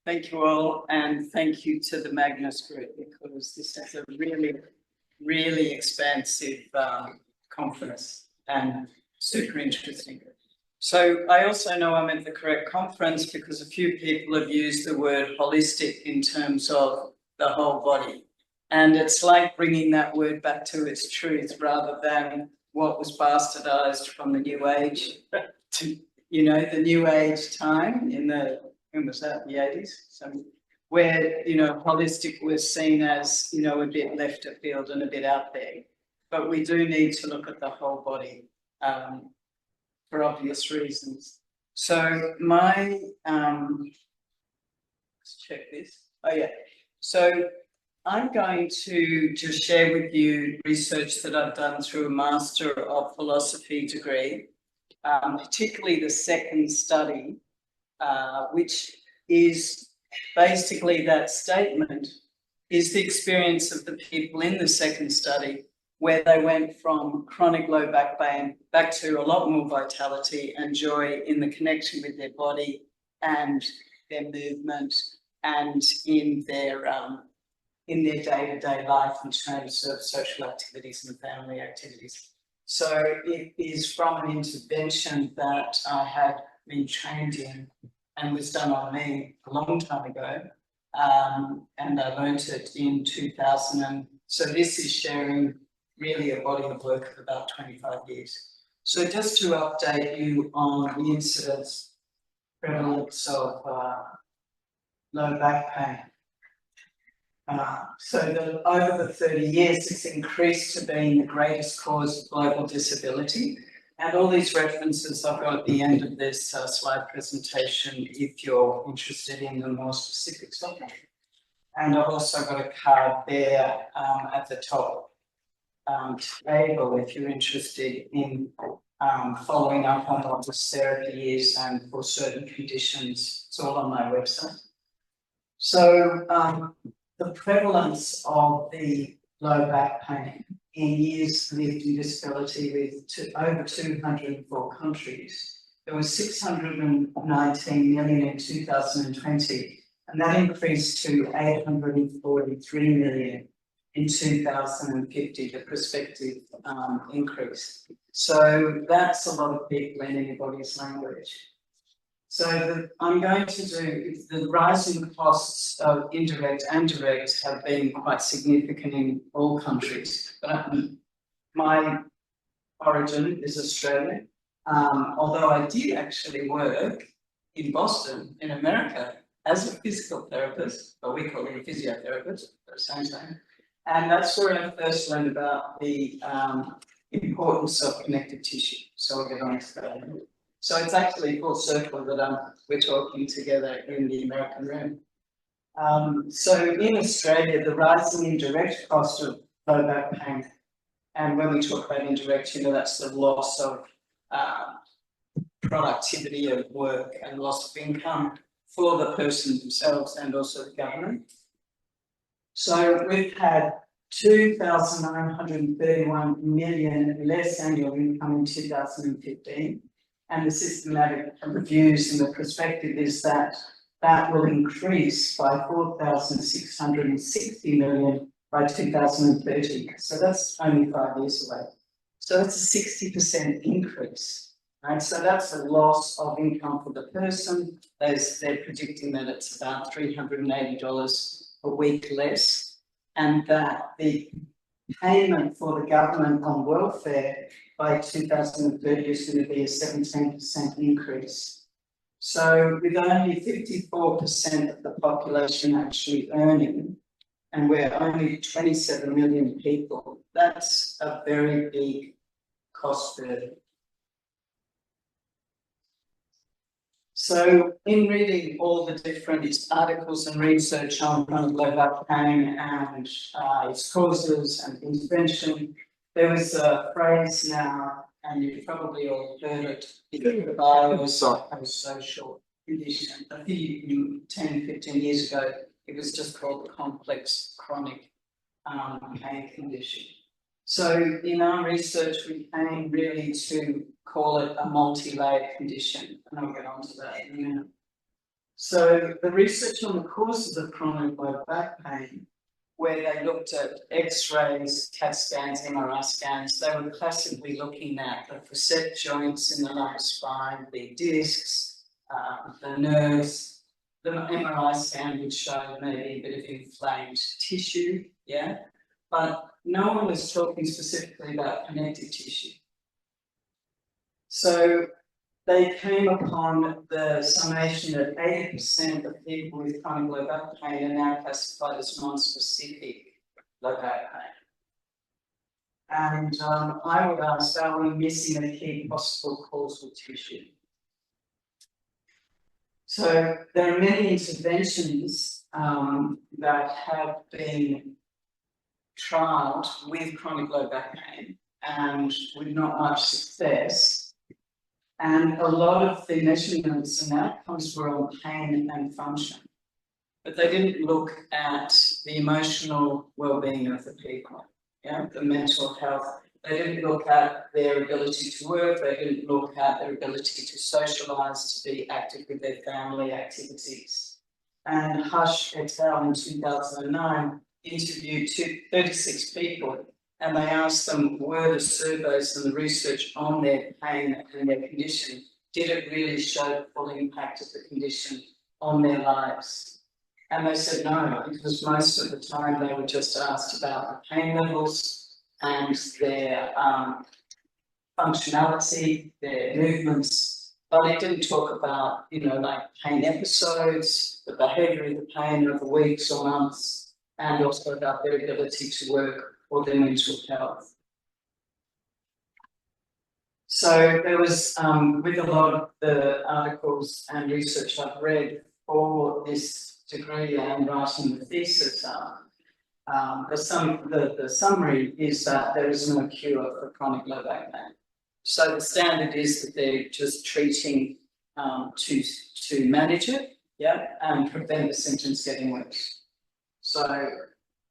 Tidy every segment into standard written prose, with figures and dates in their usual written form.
thank you all, and thank you to the Magnus Group, because this is a really, really expansive conference and super interesting. So I also know I'm at the correct conference because a few people have used the word holistic in terms of the whole body. And it's like bringing that word back to its truth rather than what was bastardized from the New Age to, you know, the New Age time in the, when was that, the 80s? So where, you know, holistic was seen as, you know, a bit left of field and a bit out there. But we do need to look at the whole body for obvious reasons. So my, let's check this. Oh yeah. So I'm going to just share with you research that I've done through a Master of Philosophy degree, particularly the second study, which is basically that statement is the experience of the people in the second study where they went from chronic low back pain back to a lot more vitality and joy in the connection with their body and their movement and in their day-to-day life in terms of social activities and family activities. So it is from an intervention that I had been trained in and was done on me a long time ago. And I learned it in 2000. And so this is sharing really a body of work of about 25 years. So just to update you on the incidence, prevalence of low back pain. So over the 30 years, it's increased to being the greatest cause of global disability. And all these references I've got at the end of this slide presentation if you're interested in the more specifics of it. And I've also got a card there at the top table if you're interested in following up on what this therapy is and for certain conditions. It's all on my website. So the prevalence of the low back pain in years lived in disability with over 204 countries. There was 619 million in 2020, and that increased to 843 million in 2050, the prospective increase. So that's a lot of people in anybody's language. So I'm going to do, the rising costs of indirect and direct have been quite significant in all countries. But my origin is Australia, although I did actually work in Boston, in America, as a physical therapist, but we call it a physiotherapist, same thing. And that's where I first learned about the importance of connective tissue. So I'll get on to that. So it's actually full circle that we're talking together in the American room. So in Australia, the rising indirect cost of low back pain, and when we talk about indirect, you know, that's the loss of productivity of work and loss of income for the person themselves and also the government. So we've had 2,931 million less annual income in 2015. And the systematic reviews and the perspective is that that will increase by 4,660 million by 2030. So that's only 5 years away. So that's a 60% increase. Right? So that's a loss of income for the person. They're predicting that it's about $380 a week less, and that the payment for the government on welfare by 2030 is going to be a 17% increase. So with only 54% of the population actually earning, and we're only 27 million people, that's a very big cost burden. So in reading all the different articles and research on chronic low back pain and its causes and intervention, there was a phrase now, and you've probably all heard it, the biopsychosocial condition. I think 10, 15 years ago, it was just called complex chronic pain condition. So in our research, we came really to call it a multi-layered condition, and I'll get on to that in a minute. So the research on the causes of chronic low back pain, where they looked at X-rays, CAT scans, MRI scans, they were classically looking at the facet joints in the lumbar spine, the discs, the nerves. The MRI scan would show maybe a bit of inflamed tissue, yeah, but no one was talking specifically about connective tissue. So they came upon the summation that 80% of people with chronic low back pain are now classified as non-specific low back pain. And I would ask, are we missing a key possible causal tissue? So there are many interventions that have been trialled with chronic low back pain and with not much success. And a lot of the measurements and outcomes were on pain and function, but they didn't look at the emotional well-being of the people, yeah, the mental health. They didn't look at their ability to work. They didn't look at their ability to socialise, to be active with their family activities. And Hush et al. In 2009 interviewed 36 people, and they asked them, were the surveys and the research on their pain and their condition, did it really show the full impact of the condition on their lives? And they said no, because most of the time they were just asked about the pain levels and their functionality, their movements, but it didn't talk about, like pain episodes, the behaviour of the pain over weeks or months, and also about their ability to work or their mental health. So there was, with a lot of the articles and research I've read for this degree and writing the thesis, the summary is that there is no cure for chronic low back pain. So the standard is that they're just treating to manage it, yeah, and prevent the symptoms getting worse. So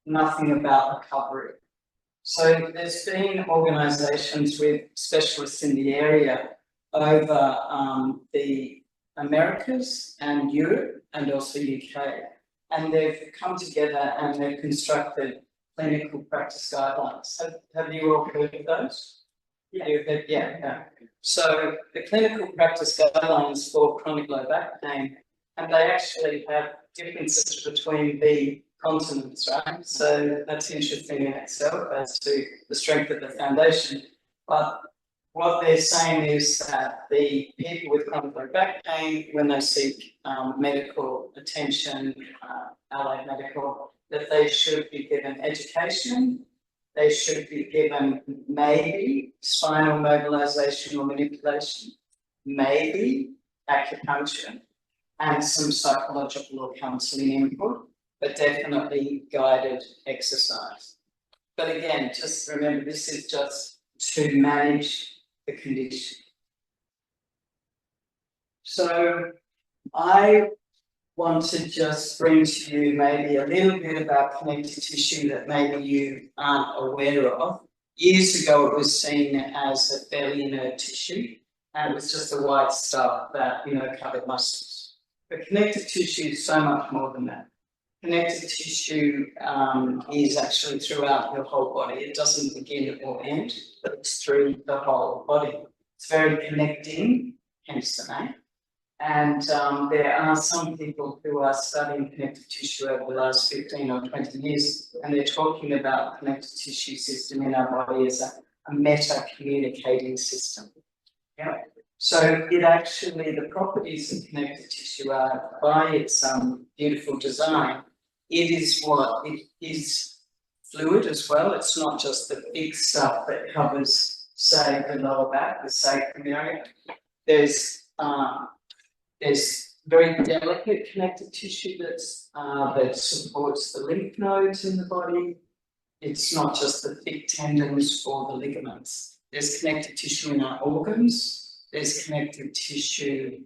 nothing about recovery. So there's been organisations with specialists in the area over the Americas and Europe and also UK. And they've come together and they've constructed clinical practice guidelines. Have you all heard of those? Yeah. Yeah. So the clinical practice guidelines for chronic low back pain, and they actually have differences between the continents, right? So that's interesting in itself as to the strength of the foundation. But what they're saying is that the people with chronic low back pain, when they seek medical attention, allied medical, that they should be given education, they should be given maybe spinal mobilization or manipulation, maybe acupuncture, and some psychological or counselling input, but definitely guided exercise. But again, just remember, this is just to manage the condition. So I want to just bring to you maybe a little bit about connective tissue that maybe you aren't aware of. Years ago, it was seen as a fairly inert tissue, and it was just the white stuff that, covered muscles. But connective tissue is so much more than that. Connective tissue is actually throughout your whole body. It doesn't begin or end, but it's through the whole body. It's very connecting, hence the name. And there are some people who are studying connective tissue over the last 15 or 20 years, and they're talking about the connective tissue system in our body as a meta-communicating system. Yeah. So it actually, the properties of connective tissue are, by its beautiful design, it is fluid as well. It's not just the big stuff that covers, say, the lower back, the sacrum area. There's very delicate connective tissue that supports the lymph nodes in the body. It's not just the thick tendons or the ligaments. There's connective tissue in our organs. There's connective tissue.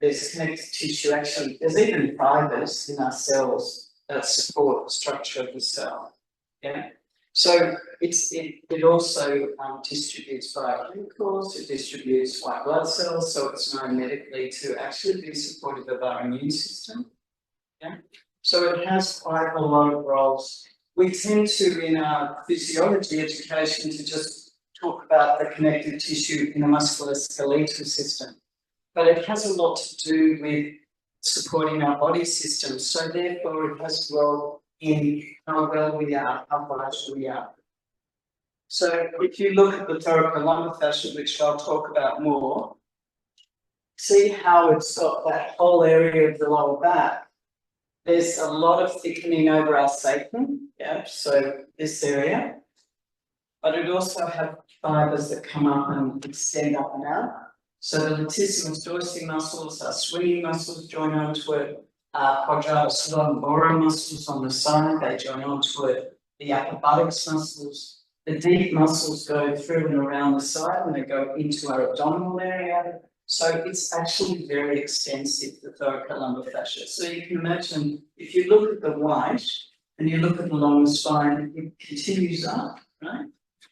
Actually, there's even fibers in our cells that support the structure of the cell. Yeah. So it also distributes biochemicals, it distributes white blood cells, so it's known medically to actually be supportive of our immune system. Yeah. So it has quite a lot of roles. We tend to, in our physiology education, to just talk about the connective tissue in the musculoskeletal system, but it has a lot to do with supporting our body system. So therefore, it has a role in how well we are, how vital we are. So if you look at the thoracolumbar fascia, which I'll talk about more, see how it's got that whole area of the lower back. There's a lot of thickening over our sacrum, yeah, so this area, but it also has fibers that come up and extend up and out. So the latissimus dorsi muscles, our swinging muscles join onto it, quadratus lumborum muscles on the side, they join onto it, the upper buttocks muscles, the deep muscles go through and around the side and they go into our abdominal area. So it's actually very extensive, the thoracolumbar fascia. So you can imagine if you look at the white and you look at along the spine, it continues up, right?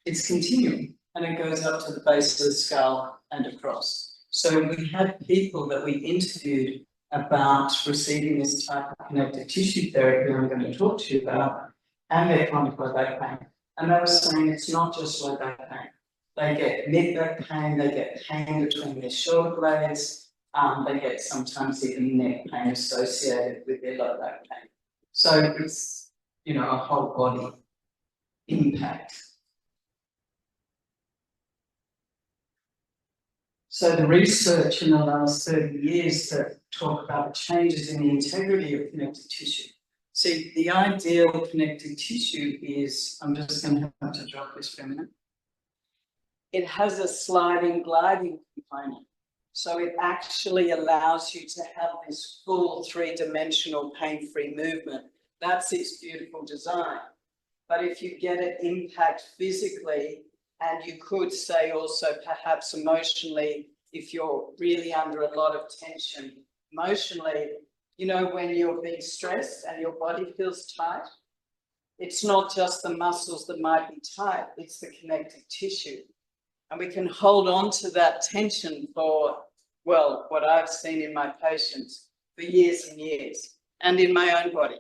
It's continuing and it goes up to the base of the skull and across. So we had people that we interviewed about receiving this type of connective tissue therapy I'm going to talk to you about, and their chronic low back pain. And they were saying it's not just low back pain. They get mid-back pain, they get pain between their shoulder blades, they get sometimes even neck pain associated with their low back pain. So it's, you know, a whole body impact. So the research in the last 30 years that talk about changes in the integrity of connective tissue. See, the ideal connective tissue is, I'm just going to have to drop this for a minute. It has a sliding, gliding component. So it actually allows you to have this full three-dimensional pain-free movement. That's its beautiful design. But if you get an impact physically, and you could say also perhaps emotionally, if you're really under a lot of tension, emotionally, you know, when you're being stressed and your body feels tight, it's not just the muscles that might be tight, it's the connective tissue. And we can hold on to that tension for, well, what I've seen in my patients for years and years, and in my own body.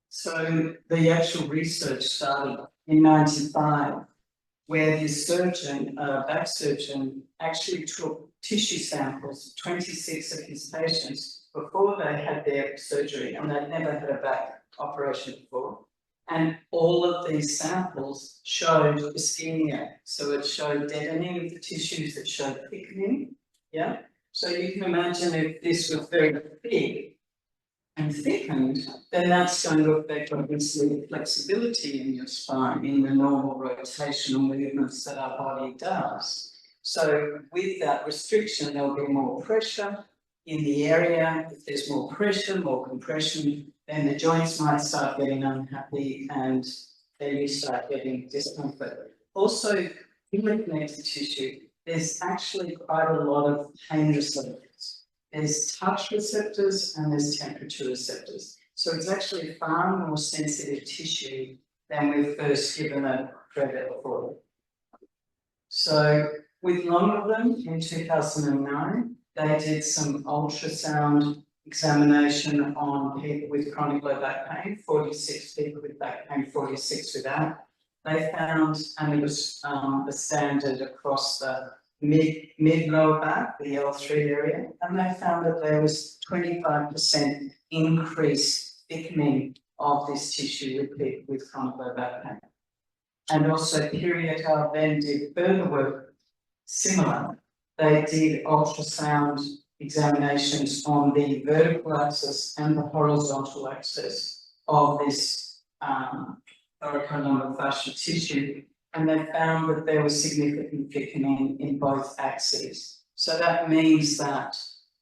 So the actual research started in 1995, where this surgeon, back surgeon, actually took tissue samples, 26 of his patients, before they had their surgery, and they'd never had a back operation before. And all of these samples showed ischemia. So it showed deadening of the tissues, it showed thickening. Yeah. So you can imagine if this was very thick and thickened, then that's going to affect obviously the flexibility in your spine, in the normal rotational movements that our body does. So with that restriction, there'll be more pressure in the area. If there's more pressure, more compression, then the joints might start getting unhappy and then you start getting discomfort. Also, in the connective tissue, there's actually quite a lot of pain receptors. There's touch receptors and there's temperature receptors. So it's actually far more sensitive tissue than we've first given it credit for. So with one of them in 2009, they did some ultrasound examination on people with chronic low back pain, 46 people with back pain, 46 without. They found, and it was the standard across the mid-lower back, the L3 area, and they found that there was 25% increased thickening of this tissue with people with chronic low back pain. And also Perietal then did further work similar. They did ultrasound examinations on the vertical axis and the horizontal axis of this thoracolumbar fascia tissue, and they found that there was significant thickening in both axes. So that means that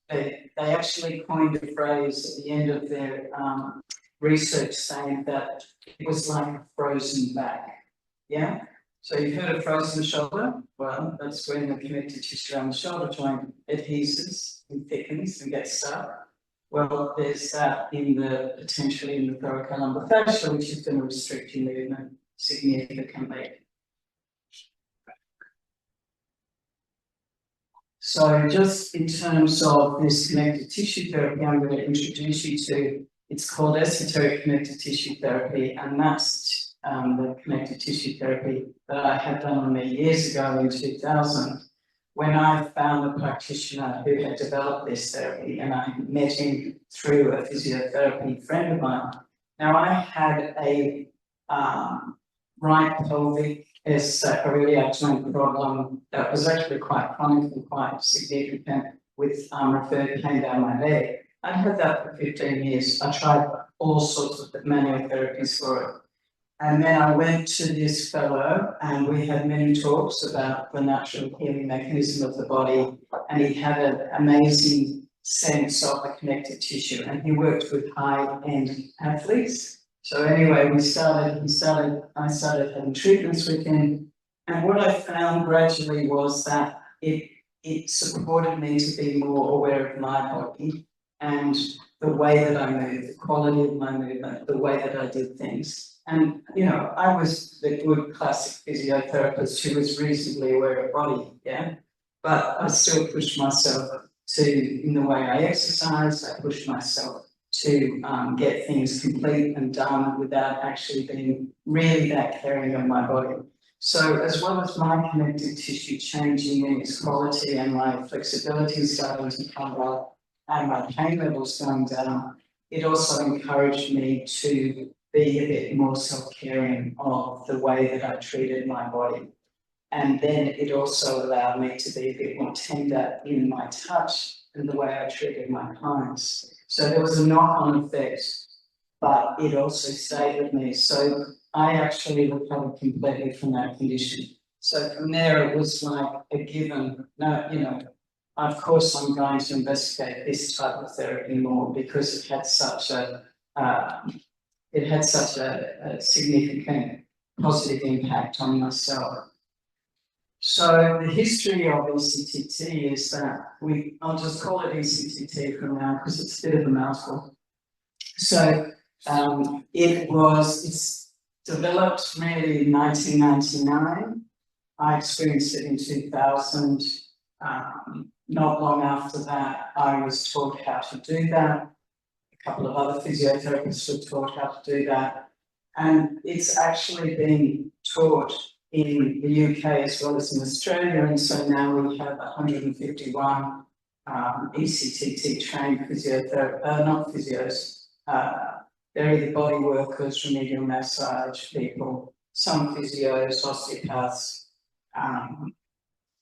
they actually coined a phrase at the end of their research saying that it was like a frozen back. Yeah? So you've heard of frozen shoulder? Well, that's when the connective tissue around the shoulder joint adheses and thickens and gets stuck. Well, there's that potentially in the thoracolumbar fascia, which is going to restrict your movement significantly. So just in terms of this connective tissue therapy, I'm going to introduce you to, it's called Esoteric Connective Tissue Therapy, and that's the connective tissue therapy that I had done on me years ago in 2000, when I found the practitioner who had developed this therapy, and I met him through a physiotherapy friend of mine. Now, I had a right pelvic sacroiliac joint problem that was actually quite chronic and quite significant, with referred pain down my leg. I'd had that for 15 years. I tried all sorts of manual therapies for it. And then I went to this fellow and we had many talks about the natural healing mechanism of the body. And he had an amazing sense of the connective tissue, and he worked with high-end athletes. So anyway, I started having treatments with him. And what I found gradually was that it supported me to be more aware of my body and the way that I moved, the quality of my movement, the way that I did things. And, you know, I was the good classic physiotherapist who was reasonably aware of body, yeah? But I still pushed myself in the way I exercise, I pushed myself to get things complete and done without actually being really that caring of my body. So as well as my connective tissue changing in its quality and my flexibility starting to come up and my pain levels going down, it also encouraged me to be a bit more self-caring of the way that I treated my body. And then it also allowed me to be a bit more tender in my touch and the way I treated my clients. So there was a knock-on effect, but it also stayed with me. So I actually recovered completely from that condition. So from there, it was like a given, no, you know, of course I'm going to investigate this type of therapy more because it had such a significant positive impact on myself. So the history of ECTT is that I'll just call it ECTT from now because it's a bit of a mouthful. So it's developed really in 1999. I experienced it in 2000. Not long after that, I was taught how to do that. A couple of other physiotherapists were taught how to do that. And it's actually been taught in the UK as well as in Australia. And so now we have 151 ECTT trained physiotherapists, not physios, they're either body workers, remedial massage people, some physios, osteopaths,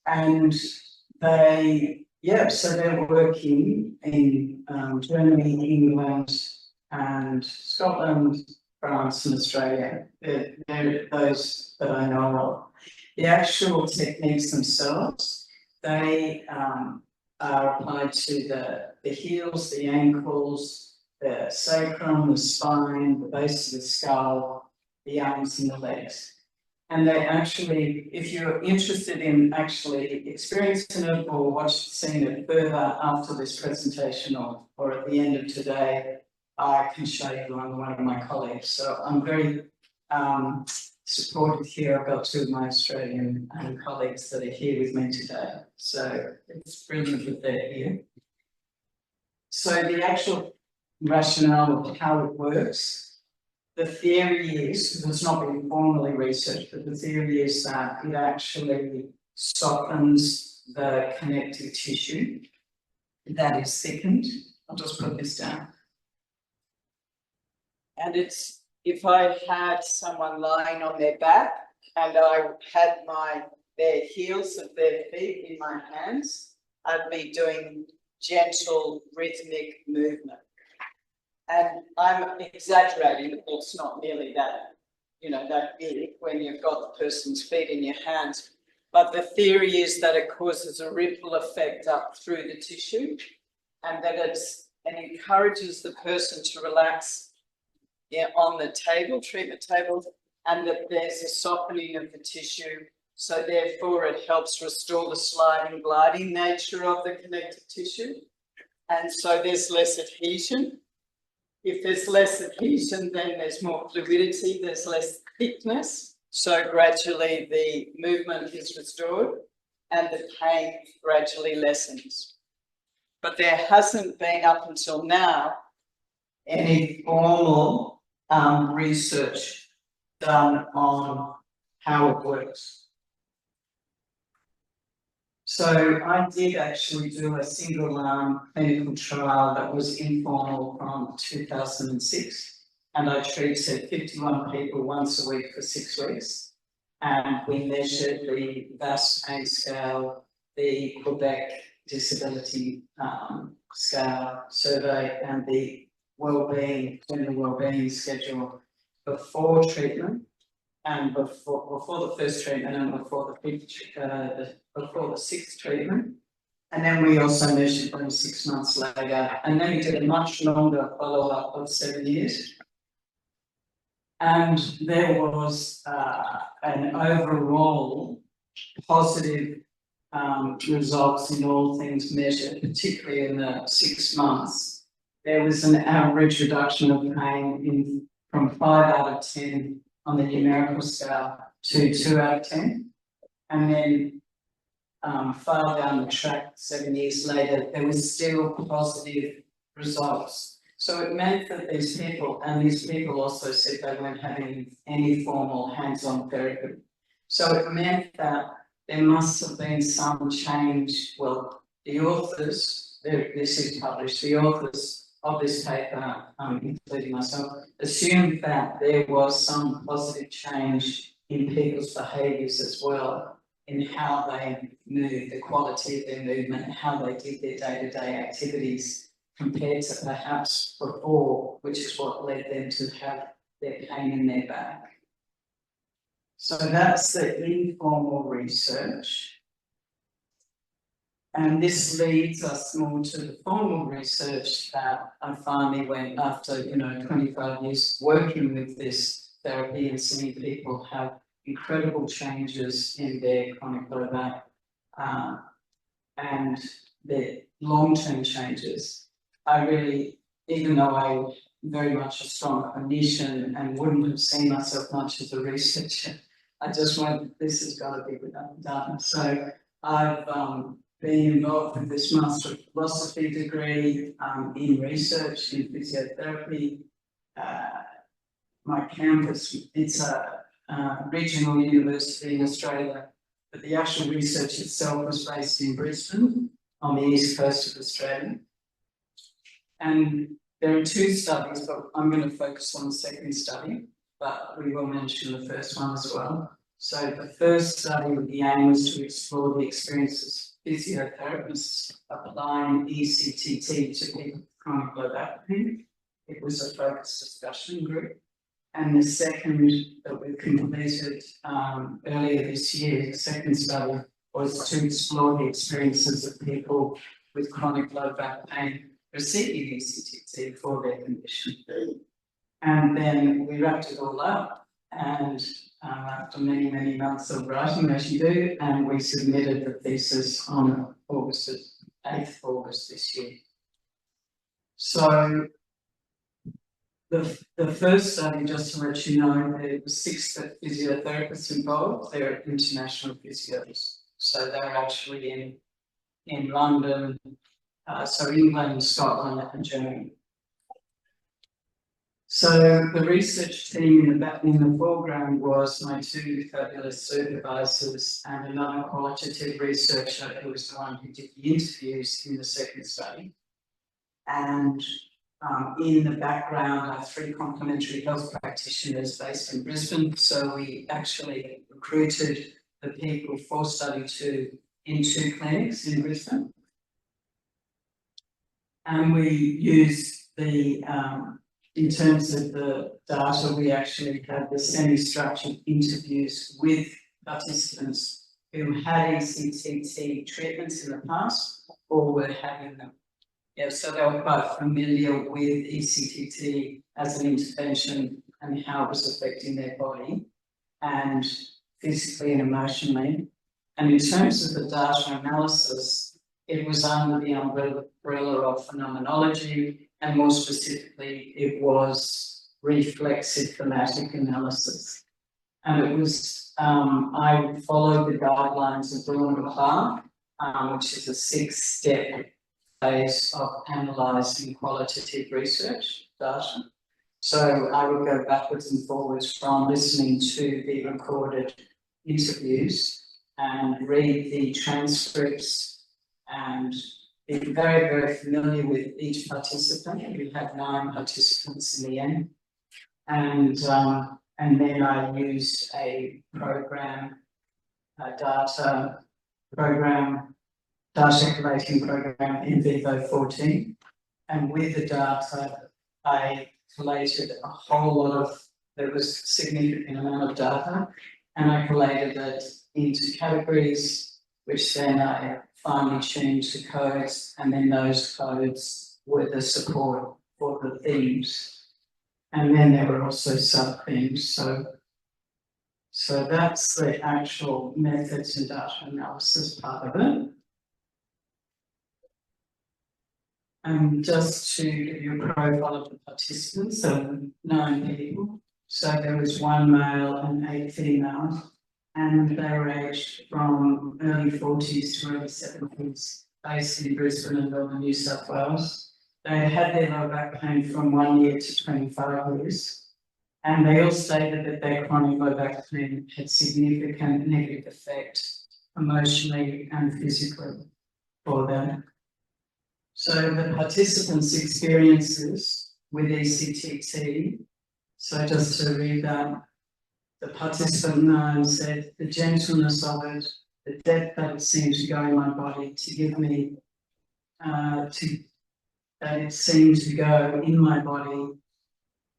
and so they're working in Germany, England, and Scotland, France, and Australia. They're those that I know of. The actual techniques themselves, they are applied to the heels, the ankles, the sacrum, the spine, the base of the skull, the arms and the legs. And they actually, if you're interested in actually experiencing it or seeing it further after this presentation or at the end of today, I can show you on one of my colleagues. So I'm very supported here. I've got two of my Australian colleagues that are here with me today. So it's brilliant that they're here. So the actual rationale of how it works, the theory is, because it's not been formally researched, but the theory is that it actually softens the connective tissue that is thickened. I'll just put this down. And it's, if I had someone lying on their back and I had their heels of their feet in my hands, I'd be doing gentle rhythmic movement. And I'm exaggerating, it's not nearly that, that big when you've got the person's feet in your hands. But the theory is that it causes a ripple effect up through the tissue and that it encourages the person to relax on the table, treatment table, and that there's a softening of the tissue. So therefore it helps restore the sliding, gliding nature of the connective tissue. And so there's less adhesion. If there's less adhesion, then there's more fluidity, there's less thickness. So gradually the movement is restored and the pain gradually lessens. But there hasn't been up until now any formal research done on how it works. So I did actually do a single-arm clinical trial that was informal from 2006, and I treated 51 people once a week for 6 weeks, and we measured the VAS pain scale, the Quebec disability scale survey, and the general wellbeing schedule before treatment, and before the first treatment and before the sixth treatment. And then we also measured them 6 months later, and then we did a much longer follow-up of 7 years. And there was an overall positive results in all things measured, particularly in the 6 months. There was an average reduction of pain from 5 out of 10 on the numerical scale to 2 out of 10. And then far down the track, 7 years later, there was still positive results. So it meant that these people also said they weren't having any formal hands-on therapy. So it meant that there must have been some change. Well, the authors, this is published, the authors of this paper, including myself, assumed that there was some positive change in people's behaviours as well, in how they moved, the quality of their movement, how they did their day-to-day activities compared to perhaps before, which is what led them to have their pain in their back. So that's the informal research. And this leads us more to the formal research that I finally went after, 25 years working with this therapy and seeing people have incredible changes in their chronic low back and their long-term changes. I really, even though I'm very much a strong clinician and wouldn't have seen myself much as a researcher, I just went, this has got to be done. So I've been involved with this Master of Philosophy degree in research in physiotherapy. My campus, it's a regional university in Australia, but the actual research itself was based in Brisbane on the east coast of Australia. And there are 2 studies, but I'm going to focus on the second study, but we will mention the first one as well. So the first study, the aim was to explore the experiences of physiotherapists applying ECTT to people with chronic low back pain. It was a focused discussion group. And the second that we completed earlier this year, the second study, was to explore the experiences of people with chronic low back pain receiving ECTT for their condition. And then we wrapped it all up, and after many, many months of writing, as you do, and we submitted the thesis on 8th August this year. So the first study, just to let you know, there were 6 physiotherapists involved. They're international physios. So they're actually in London, so England, Scotland and Germany. So the research team in the foreground was my 2 fabulous supervisors and another qualitative researcher who was the one who did the interviews in the second study. And in the background are 3 complementary health practitioners based in Brisbane. So we actually recruited the people for study 2 in 2 clinics in Brisbane. And we used the in terms of the data, we actually had the semi-structured interviews with participants who had ECTT treatments in the past or were having them. Yeah, so they were quite familiar with ECTT as an intervention and how it was affecting their body and physically and emotionally. And in terms of the data analysis, it was under the umbrella of phenomenology, and more specifically, it was reflexive thematic analysis. And it was, I followed the guidelines of Bruno Clark, which is a 6-step phase of analysing qualitative research data. So I would go backwards and forwards from listening to the recorded interviews and read the transcripts and be very, very familiar with each participant. We had 9 participants in the end. And then I used a data collating program in Vivo 14. And with the data, I collated a whole lot of, there was a significant amount of data, and I collated it into categories, which then I finely tuned to codes, and then those codes were the support for the themes. And then there were also sub-themes. So that's the actual methods and data analysis part of it. And just to give you a profile of the participants, so 9 people. So there was 1 male and 8 females, and they were aged from early 40s to early 70s, based in Brisbane and Northern New South Wales. They had their low back pain from 1 year to 25 years, and they all stated that their chronic low back pain had significant negative effect emotionally and physically for them. So the participants' experiences with ECTT, so just to read that, the participant 9 said, the gentleness of it, the depth that it seemed to go in my body to give me, that it seemed to go in my body.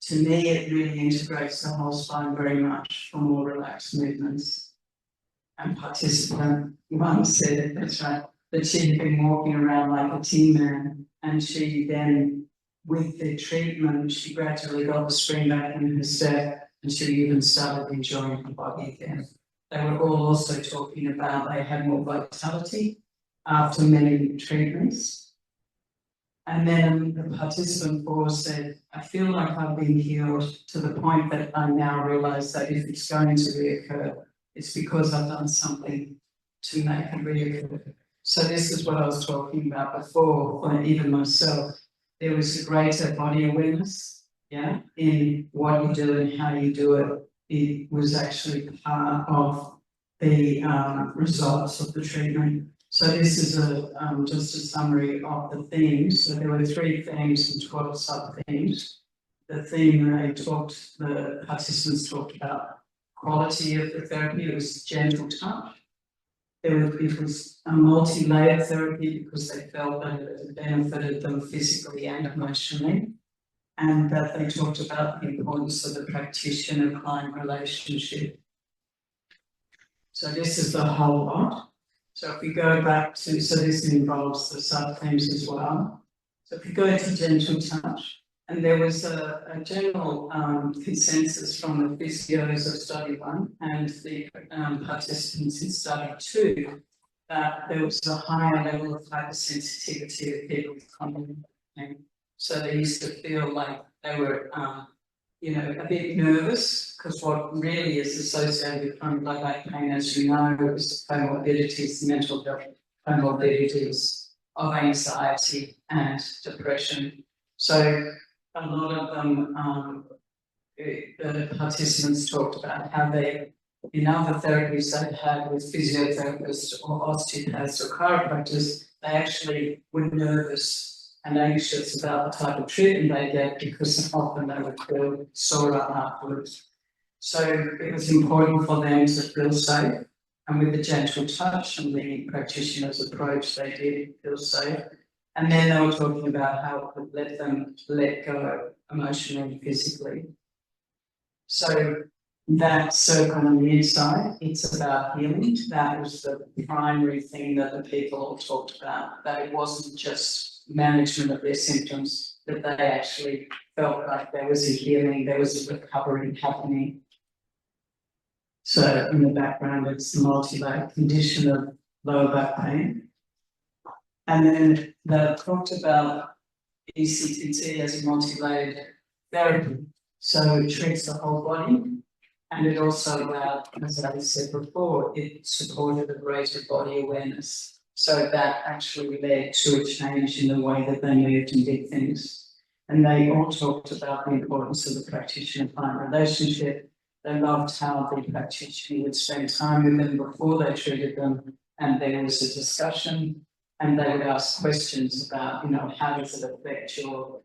To me, it really integrates the whole spine very much for more relaxed movements. And participant 1 said, that's right, that she had been walking around like a tin man, and she then, with the treatment, she gradually got the spring back in her step, and she even started enjoying her body again. They were all also talking about they had more vitality after many treatments. And then the participant 4 said, I feel like I've been healed to the point that I now realise that if it's going to reoccur, it's because I've done something to make it reoccur. So this is what I was talking about before, for even myself. There was a greater body awareness, in what you do and how you do it. It was actually part of the results of the treatment. So this is just a summary of the themes. So there were 3 themes and 12 sub-themes. The theme the participants talked about quality of the therapy. It was gentle touch. It was a multi-layered therapy because they felt that it benefited them physically and emotionally, and that they talked about the importance of the practitioner-client relationship. So this is the whole lot. So if we go back to, so this involves the sub-themes as well. So if we go to gentle touch, and there was a general consensus from the physios of study 1 and the participants in study 2 that there was a higher level of hypersensitivity of people with chronic pain. So they used to feel like they were, a bit nervous, because what really is associated with chronic low back pain, as you know, is comorbidities, mental health comorbidities of anxiety and depression. So a lot of them, the participants talked about how they, in other therapies they've had with physiotherapists or osteopaths or chiropractors, they actually were nervous and anxious about the type of treatment they get, because often they would feel sore afterwards. So it was important for them to feel safe, and with the gentle touch and the practitioner's approach, they did feel safe. And then they were talking about how it would let them let go emotionally and physically. So that circle on the inside, it's about healing. That was the primary thing that the people all talked about, that it wasn't just management of their symptoms, that they actually felt like there was a healing, there was a recovery happening. So in the background, it's the multi-layered condition of lower back pain. And then they talked about ECTT as a multi-layered therapy. So it treats the whole body, and it also allowed, as I said before, it supported a greater body awareness. So that actually led to a change in the way that they moved and did things. And they all talked about the importance of the practitioner-client relationship. They loved how the practitioner would spend time with them before they treated them, and there was a discussion, and they would ask questions about, how does it affect your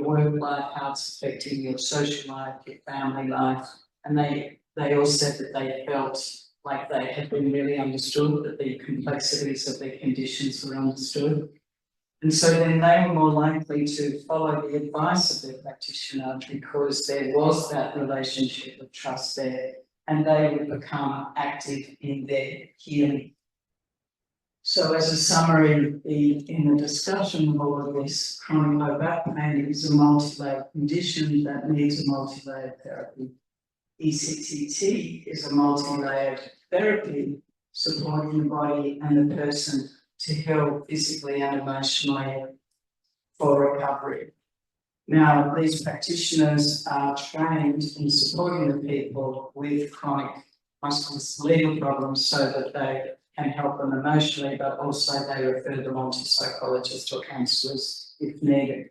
work life, how it's affecting your social life, your family life, and they all said that they felt like they had been really understood, that the complexities of their conditions were understood. And so then they were more likely to follow the advice of their practitioner because there was that relationship of trust there, and they would become active in their healing. So as a summary, in the discussion of all of this, chronic low back pain is a multi-layered condition that needs a multi-layered therapy. ECTT is a multi-layered therapy supporting the body and the person to heal physically and emotionally for recovery. Now, these practitioners are trained in supporting the people with chronic musculoskeletal problems so that they can help them emotionally, but also they refer them on to psychologists or counsellors if needed.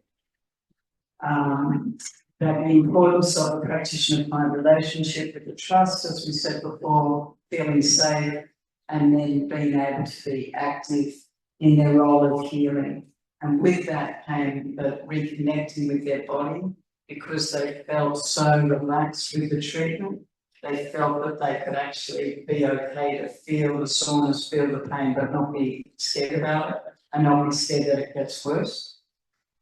That the importance of a practitioner-client relationship with the trust, as we said before, feeling safe, and then being able to be active in their role of healing. And with that came the reconnecting with their body, because they felt so relaxed with the treatment. They felt that they could actually be okay to feel the soreness, feel the pain, but not be scared about it, and not be scared that it gets worse.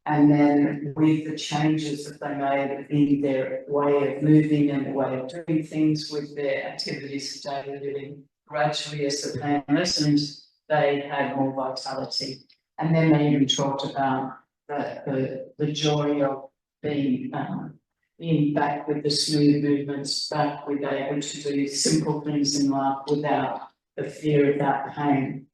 And then with the changes that they made in their way of moving and the way of doing things with their activities of daily living, gradually as the pain lessened, they had more vitality. And then they even talked about the joy of being back with the smooth movements, back with able to do simple things in life without the fear of that pain.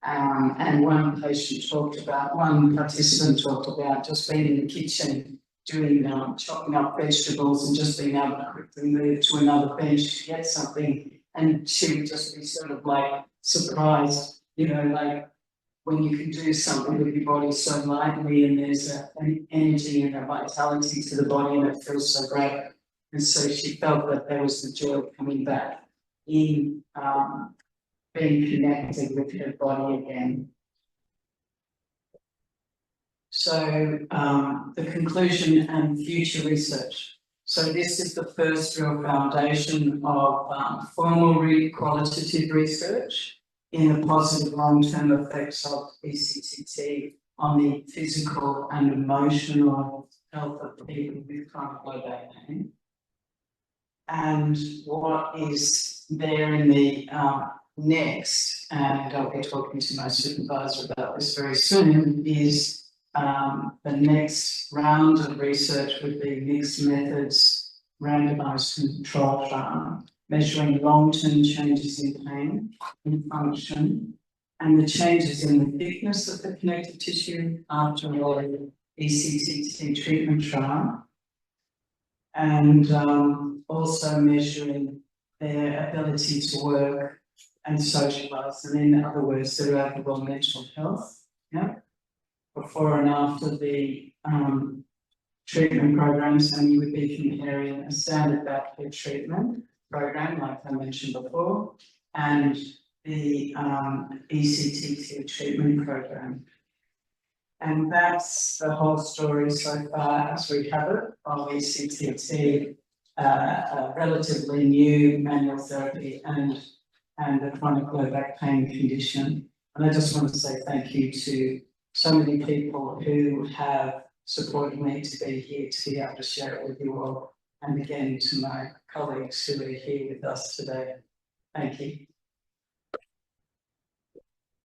And one participant talked about just being in the kitchen, doing chopping up vegetables and just being able to quickly move to another bench to get something. And she would just be sort of like surprised, like when you can do something with your body so lightly and there's an energy and a vitality to the body and it feels so great. And so she felt that there was the joy of coming back in being connected with her body again. So the conclusion and future research. So this is the first real foundation of formal qualitative research in the positive long-term effects of ECTT on the physical and emotional health of people with chronic low back pain. And what is there in the next, and I'll be talking to my supervisor about this very soon, is the next round of research would be mixed methods, randomized control trial, measuring long-term changes in pain and function, and the changes in the thickness of the connective tissue after an ECTT treatment trial, and also measuring their ability to work and socialise, and in other words, their overall mental health, before and after the treatment programs. And you would be comparing a standard back care treatment program, like I mentioned before, and the ECTT treatment program. And that's the whole story so far as we have it of ECTT, a relatively new manual therapy and a chronic low back pain condition. And I just want to say thank you to so many people who have supported me to be here, to be able to share it with you all. And again, to my colleagues who are here with us today. Thank you.